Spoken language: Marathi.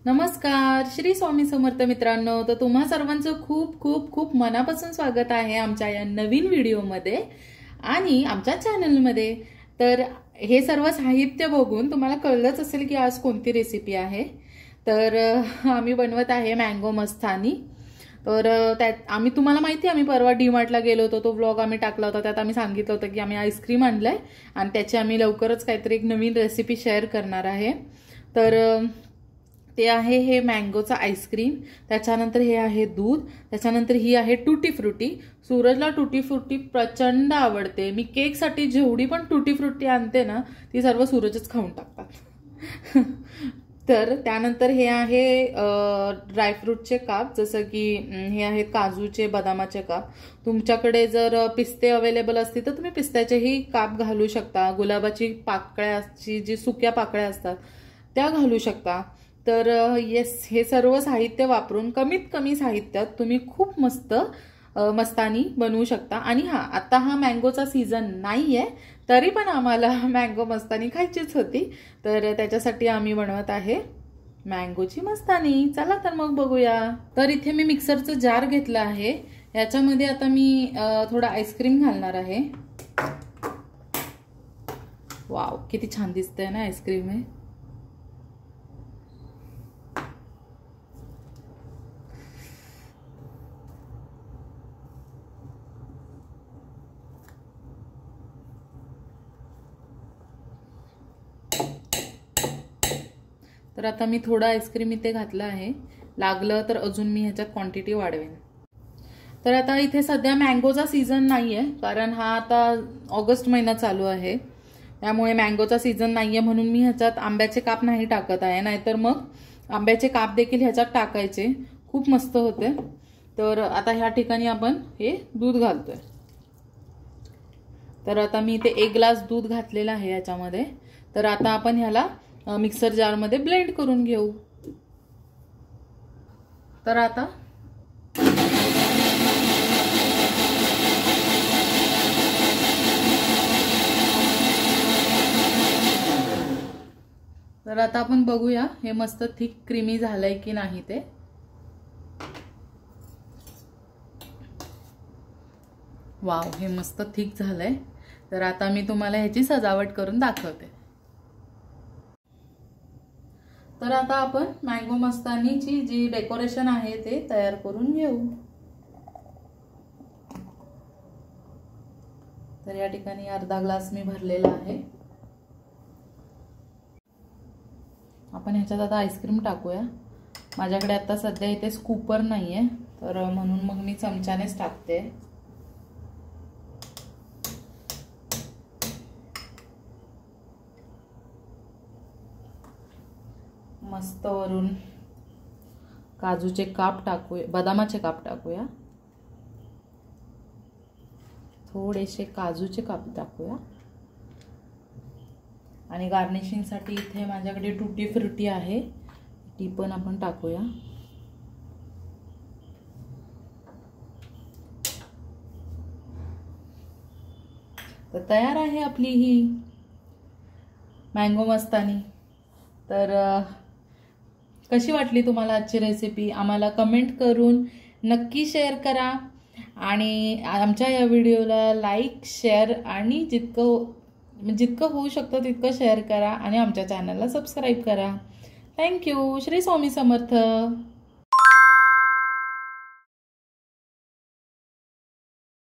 नमस्कार, श्री स्वामी समर्थ मित्रांनो. तर तुम्हा सर्वांचं खूप खूप खूप मनापासून स्वागत आहे आमच्या या नवीन व्हिडिओमध्ये आणि आमच्या चॅनलमध्ये. तर हे सर्व साहित्य बघून तुम्हाला कळलंच असेल की आज कोणती रेसिपी आहे. तर आम्ही बनवत आहे मँगो मस्तानी. तर त्यात आम्ही तुम्हाला माहिती आहे आम्ही परवा डीमार्टला गेलो होतो, तो व्लॉग आम्ही टाकला होता. त्यात आम्ही सांगितलं होतं की आम्ही आईस्क्रीम आणलंय आणि त्याची आम्ही लवकरच काहीतरी एक नवीन रेसिपी शेअर करणार आहे. तर ते आहे हे मँगोचा आईस्क्रीम, त्याच्यानंतर हे आहे दूध, त्याच्यानंतर ही आहे टुटी फ्रुटी. सूरजला टुटी फ्रुटी प्रचंड आवडते. मी केकसाठी जेवढी पण टुटी फ्रुटी आणते ना ती सर्व सूरजच खाऊन टाकतात. तर त्यानंतर हे आहे ड्रायफ्रूटचे काप, जसं की हे आहेत काजूचे, बदामाचे काप. तुमच्याकडे जर पिस्ते अवेलेबल असतील तर तुम्ही पिस्त्याचेही काप घालू शकता. गुलाबाची पाकळ्याची जी सुक्या पाकळ्या असतात त्या घालू शकता. तर येस, हे सर्व साहित्य वापरून कमीत कमी साहित्यात तुम्ही खूप मस्त मस्तानी बनवू शकता. आणि हा आता हा मँगोचा सीझन नाहीये तरी पण आम्हाला मँगो मस्तानी खायचीच होती, तर त्याच्यासाठी आम्ही बनवत आहे मँगोची मस्तानी. चला तर मग बघूया. तर इथे मी मिक्सरचं जार घेतलं आहे. याच्यामध्ये आता मी थोडा आईस्क्रीम घालणार आहे. वाव, किती छान दिसतंय ना आईस्क्रीम हे. तर आता मी थोडा आईस्क्रीम इथे घातला आहे. लागलं तर अजून मी ह्याच्यात क्वांटिटी वाढवेन. तर आता इथे सध्या मँगोचा सीझन नाहीये, कारण हा आता ऑगस्ट महिना चालू आहे, त्यामुळे मँगोचा सीझन नाहीये म्हणून मी ह्याच्यात आंब्याचे काप नाही टाकत आहे. नाहीतर मग आंब्याचे काप देखील ह्याच्यात टाकायचे, खूप मस्त होते. तर आता ह्या ठिकाणी आपण हे दूध घालतोय. तर आता मी इथे 1 ग्लास दूध घातलेला आहे याच्यामध्ये. तर आता आपण ह्याला मिक्सर जार मध्ये ब्लेंड करून घेऊ. तर आता आपण बघूया हे मस्त थिक क्रीमी झालंय की नाही ते. वाव, हे मस्त थिक झालंय. तर आता मी तुम्हाला ह्याची सजावट करून दाखवते. तर आता आपण मँगो मस्तानीची जी डेकोरेशन आहे ते तयार करून घेऊ. तर या ठिकाणी अर्धा ग्लास मी भरलेला आहे. आपण ह्याच्यात आता आईस्क्रीम टाकूया. माझ्याकडे आता सध्या इथे स्कूपर नाहीये, तर म्हणून मग मी चमच्यानेच टाकते. मस्त वरून काजूचे काप टाकूया, बदामाचे काप टाकूया, थोडेसे काजूचे काप टाकूया. आणि गार्निशिंग साठी इथे माझ्याकडे टुटी फ्रुटी आहे, ती पण आपण टाकूया. तर तयार आहे आपली ही मँगो मस्तानी. तर कशी वाटली तुम्हाला आजची रेसिपी आम्हाला कमेंट करून नक्की शेअर करा. आणि आमच्या या व्हिडिओला लाईक, शेअर आणि जितकं होऊ शकतं तितकं शेअर करा. आणि आमच्या चॅनलला सबस्क्राईब करा. थँक्यू. श्री स्वामी समर्थ.